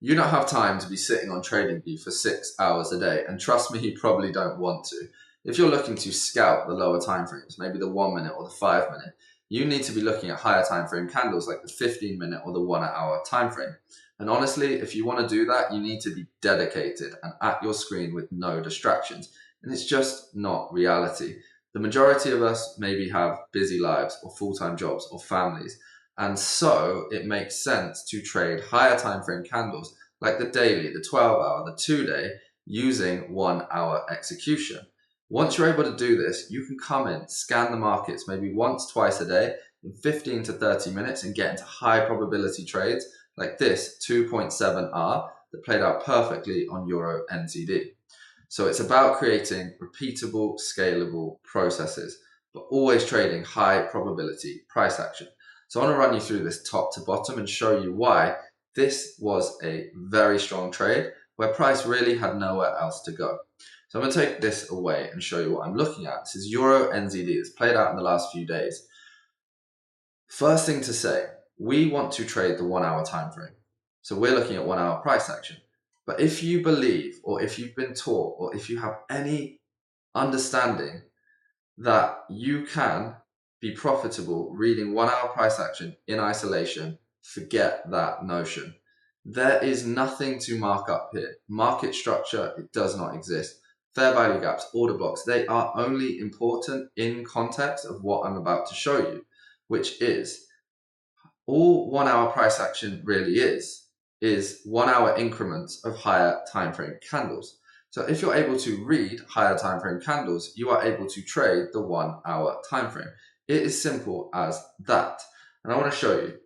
You don't have time to be sitting on TradingView for 6 hours a day, and trust me, you probably don't want to. If you're looking to scalp the lower time frames, maybe the 1 minute or the 5 minute, you need to be looking at higher time frame candles like the 15 minute or the 1 hour time frame. And honestly, if you want to do that, you need to be dedicated and at your screen with no distractions. And it's just not reality. The majority of us maybe have busy lives or full-time jobs or families. And so it makes sense to trade higher time frame candles like the daily, the 12-hour, the 2-day using 1 hour execution. Once you're able to do this, you can come in, scan the markets maybe once, twice a day in 15 to 30 minutes and get into high probability trades like this 2.7R that played out perfectly on EURNZD. So it's about creating repeatable, scalable processes, but always trading high probability price action. So I want to run you through this top to bottom and show you why this was a very strong trade where price really had nowhere else to go. So I'm going to take this away and show you what I'm looking at. This is EURNZD. It's played out in the last few days. First thing to say, we want to trade the 1 hour time frame. So we're looking at 1 hour price action. But if you believe, or if you've been taught, or if you have any understanding that you can be profitable reading 1 hour price action in isolation, forget that notion. There is nothing to mark up here. Market structure, it does not exist. Fair value gaps, order blocks, they are only important in context of what I'm about to show you, which is all 1 hour price action really is 1 hour increments of higher time frame candles. So if you're able to read higher time frame candles, you are able to trade the 1 hour time frame. It is simple as that. And I want to show you.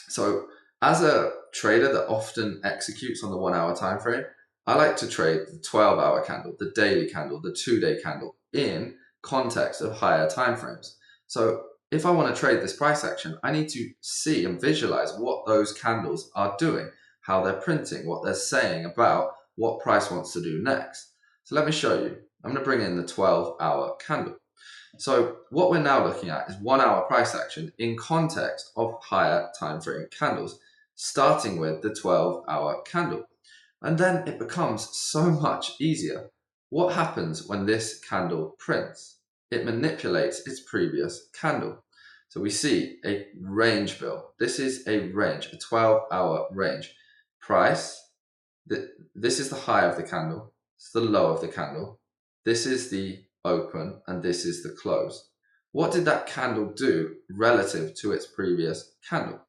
So as a trader that often executes on the 1 hour time frame, I like to trade the 12-hour candle, the daily candle, the 2-day candle in context of higher time frames. So if I want to trade this price action, I need to see and visualize what those candles are doing, how they're printing, what they're saying about what price wants to do next. So let me show you. I'm going to bring in the 12-hour candle. So what we're now looking at is 1 hour price action in context of higher time frame candles, starting with the 12-hour candle. And then it becomes so much easier. What happens when this candle prints? It manipulates its previous candle. So we see a range build. This is a range, a 12-hour range. Price, this is the high of the candle, it's the low of the candle, this is the open, and this is the close. What did that candle do relative to its previous candle?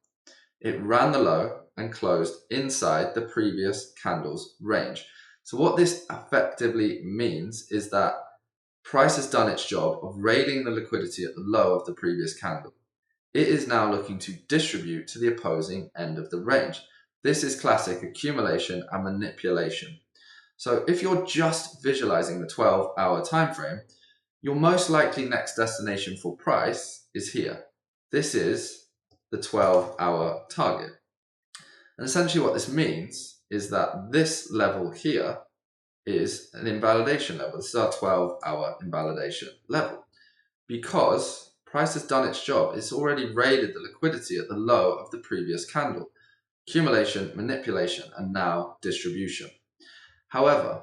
It ran the low and closed inside the previous candle's range. So what this effectively means is that price has done its job of raiding the liquidity at the low of the previous candle. It is now looking to distribute to the opposing end of the range. This is classic accumulation and manipulation. So if you're just visualizing the 12-hour time frame, your most likely next destination for price is here. This is the 12-hour target. And essentially what this means is that this level here is an invalidation level. This is our 12-hour invalidation level. Because price has done its job, it's already raided the liquidity at the low of the previous candle. Accumulation, manipulation, and now distribution. However,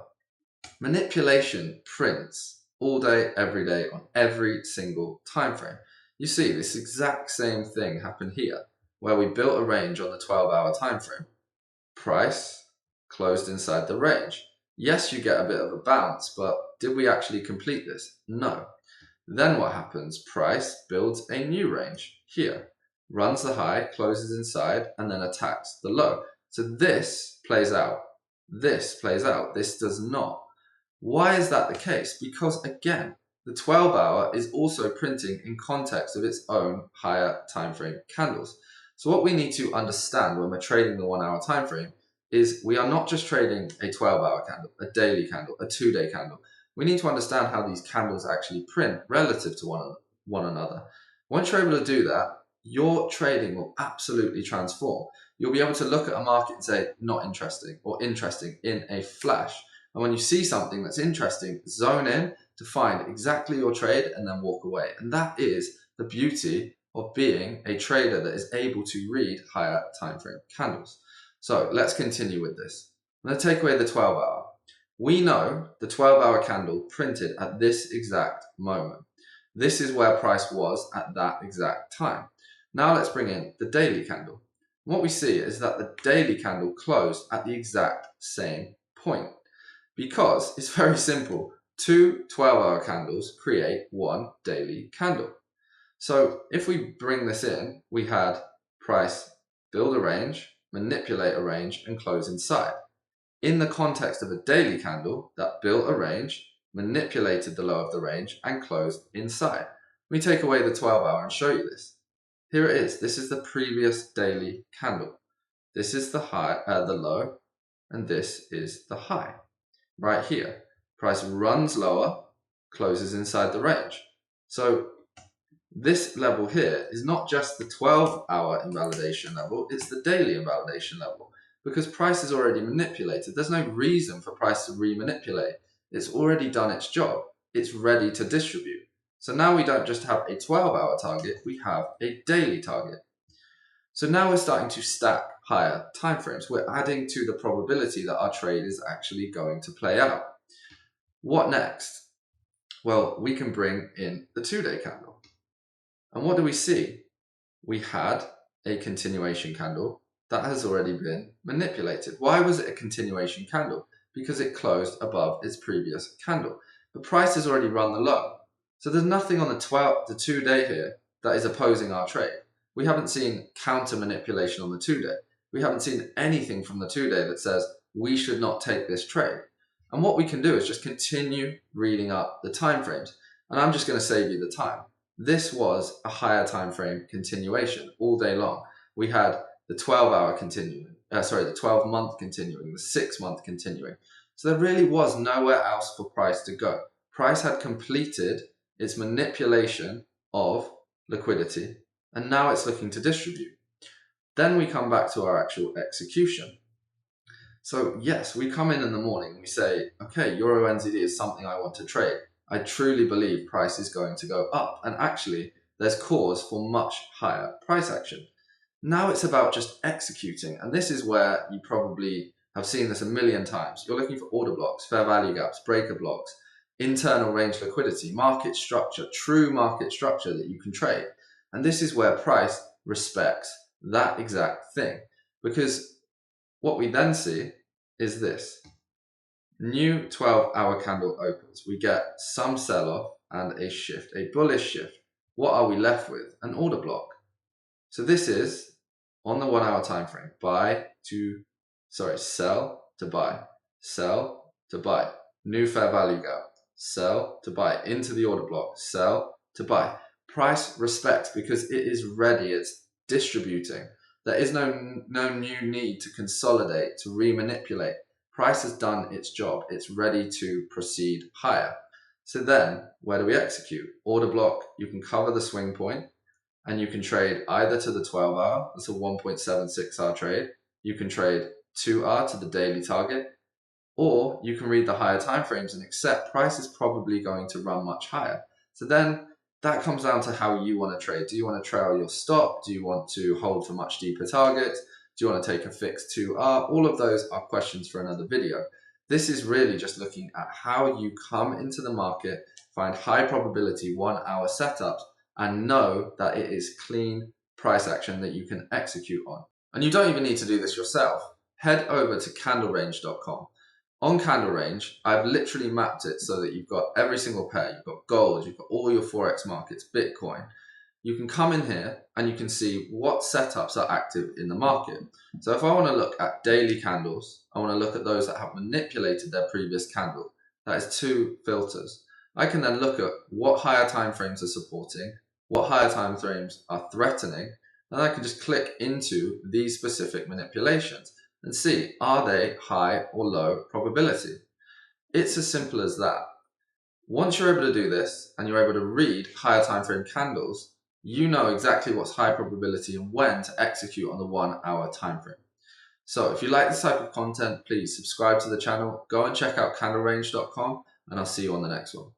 manipulation prints all day, every day, on every single time frame. You see this exact same thing happen here, where we built a range on the 12-hour time frame. Price closed inside the range. Yes, you get a bit of a bounce, but did we actually complete this? No. Then what happens? Price builds a new range here, runs the high, closes inside, and then attacks the low. So this plays out. This plays out. This does not. Why is that the case? Because again, the 12-hour is also printing in context of its own higher time frame candles. So what we need to understand when we're trading the 1 hour time frame is we are not just trading a 12-hour candle, a daily candle, a 2-day candle. We need to understand how these candles actually print relative to one another. Once you're able to do that, your trading will absolutely transform. You'll be able to look at a market and say, not interesting, or interesting in a flash. And when you see something that's interesting, zone in to find exactly your trade and then walk away. And that is the beauty of being a trader that is able to read higher time frame candles. So let's continue with this. I'm going to take away the 12-hour. We know the 12-hour candle printed at this exact moment. This is where price was at that exact time. Now let's bring in the daily candle. What we see is that the daily candle closed at the exact same point, because it's very simple. Two 12-hour candles create one daily candle. So if we bring this in, we had price build a range, manipulate a range, and close inside. In the context of a daily candle that built a range, manipulated the low of the range, and closed inside. Let me take away the 12-hour and show you this. Here it is. This is the previous daily candle. This is the high, the low, and this is the high. Right here, price runs lower, closes inside the range. So this level here is not just the 12-hour invalidation level, it's the daily invalidation level. Because price is already manipulated, there's no reason for price to re-manipulate. It's already done its job. It's ready to distribute. So now we don't just have a 12-hour target, we have a daily target. So now we're starting to stack higher timeframes. We're adding to the probability that our trade is actually going to play out. What next? Well, we can bring in the 2-day candle. And what do we see? We had a continuation candle that has already been manipulated. Why was it a continuation candle? Because it closed above its previous candle. The price has already run the low. So there's nothing on the 2-day here that is opposing our trade. We haven't seen counter manipulation on the 2-day. We haven't seen anything from the 2-day that says we should not take this trade. And what we can do is just continue reading up the time frames. And I'm just going to save you the time. This was a higher time frame continuation all day long. We had the 12-hour continuing, the 12-month continuing, the 6-month continuing. So there really was nowhere else for price to go. Price had completed its manipulation of liquidity, and now it's looking to distribute. Then we come back to our actual execution. So yes, we come in the morning and we say, okay, EURNZD is something I want to trade. I truly believe price is going to go up, and actually there's cause for much higher price action. Now it's about just executing, and this is where you probably have seen this a million times. You're looking for order blocks, fair value gaps, breaker blocks, internal range liquidity, market structure, true market structure that you can trade. And this is where price respects that exact thing, because what we then see is this. New 12-hour candle opens. We get some sell-off and a shift, a bullish shift. What are we left with? An order block. So this is on the 1-hour time frame. Sell to buy, sell to buy. New fair value gap. Sell to buy into the order block. Sell to buy. Price respect, because it is ready. It's distributing. There is no new need to consolidate, to remanipulate. Price has done its job. It's ready to proceed higher. So then, where do we execute? Order block, you can cover the swing point, and you can trade either to the 12-hour, that's a 1.76-hour trade. You can trade 2-hour to the daily target, or you can read the higher time frames and accept price is probably going to run much higher. So then that comes down to how you want to trade. Do you want to trail your stop? Do you want to hold for much deeper targets? Do you want to take a fixed 2-hour? All of those are questions for another video. This is really just looking at how you come into the market, find high probability 1-hour setups, and know that it is clean price action that you can execute on. And you don't even need to do this yourself. Head over to candlerange.com. On Candle Range, I've literally mapped it so that you've got every single pair. You've got gold, you've got all your forex markets, Bitcoin. You can come in here and you can see what setups are active in the market. So if I want to look at daily candles, I want to look at those that have manipulated their previous candle. That is 2 filters. I can then look at what higher time frames are supporting, what higher time frames are threatening, and I can just click into these specific manipulations and see, are they high or low probability? It's as simple as that. Once you're able to do this and you're able to read higher time frame candles, you know exactly what's high probability and when to execute on the 1-hour time frame. So if you like this type of content, please subscribe to the channel, go and check out candlerange.com, and I'll see you on the next one.